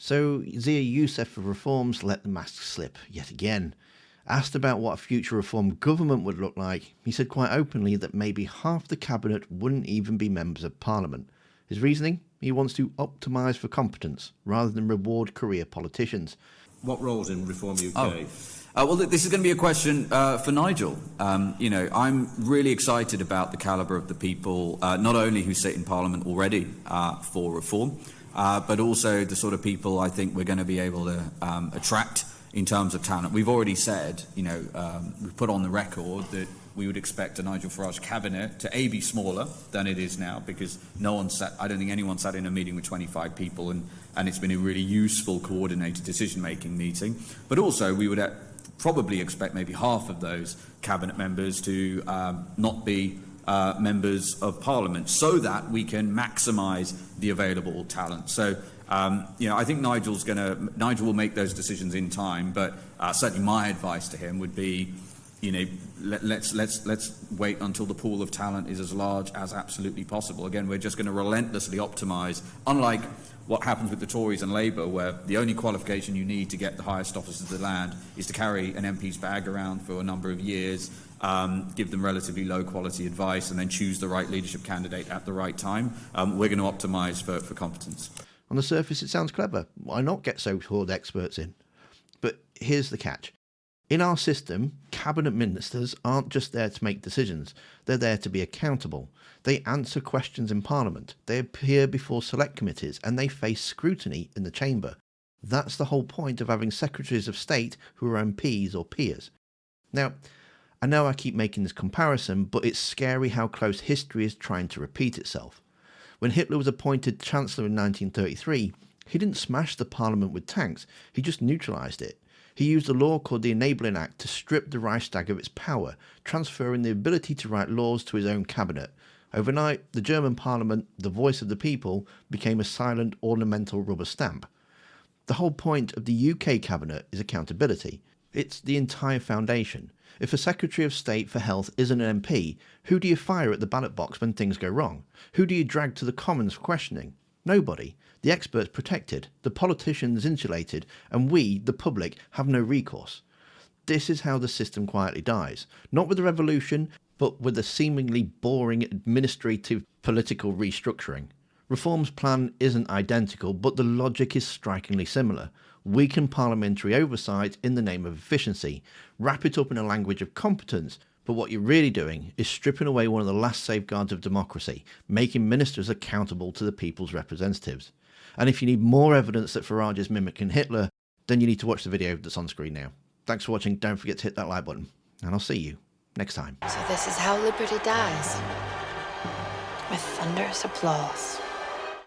So Zia Yusef of Reforms let the mask slip yet again. Asked about what a future reform government would look like, he said quite openly that maybe half the cabinet wouldn't even be members of parliament. His reasoning? He wants to optimise for competence rather than reward career politicians. What roles in Reform UK? Well, this is going to be a question for Nigel. I'm really excited about the calibre of the people, not only who sit in Parliament already for reform, but also the sort of people I think we're going to be able to attract in terms of talent. We've already said, we've put on the record that we would expect a Nigel Farage cabinet to be smaller than it is now, because I don't think anyone sat in a meeting with 25 people, and it's been a really useful coordinated decision-making meeting. But also we would probably expect maybe half of those cabinet members to not be members of Parliament, so that we can maximise the available talent. So I think Nigel will make those decisions in time, but certainly my advice to him would be, let's wait until the pool of talent is as large as absolutely possible. Again, we're just going to relentlessly optimise, unlike what happens with the Tories and Labour, where the only qualification you need to get the highest office of the land is to carry an MP's bag around for a number of years, give them relatively low quality advice, and then choose the right leadership candidate at the right time. We're going to optimise for competence. On the surface, it sounds clever. Why not get so-called experts in? But here's the catch. In our system, cabinet ministers aren't just there to make decisions. They're there to be accountable. They answer questions in Parliament. They appear before select committees, and they face scrutiny in the chamber. That's the whole point of having secretaries of state who are MPs or peers. Now, I know I keep making this comparison, but it's scary how close history is trying to repeat itself. When Hitler was appointed Chancellor in 1933, he didn't smash the Parliament with tanks, he just neutralised it. He used a law called the Enabling Act to strip the Reichstag of its power, transferring the ability to write laws to his own cabinet. Overnight, the German Parliament, the voice of the people, became a silent, ornamental rubber stamp. The whole point of the UK cabinet is accountability. It's the entire foundation. If a Secretary of State for Health isn't an MP, who do you fire at the ballot box when things go wrong? Who do you drag to the Commons for questioning? Nobody. The expert's protected, the politicians insulated, and we, the public, have no recourse. This is how the system quietly dies. Not with a revolution, but with a seemingly boring administrative political restructuring. Reform's plan isn't identical, but the logic is strikingly similar. Weaken parliamentary oversight in the name of efficiency. Wrap it up in a language of competence. But what you're really doing is stripping away one of the last safeguards of democracy, making ministers accountable to the people's representatives. And if you need more evidence that Farage is mimicking Hitler, then you need to watch the video that's on screen now. Thanks for watching. Don't forget to hit that like button, and I'll see you next time. So this is how liberty dies. With thunderous applause.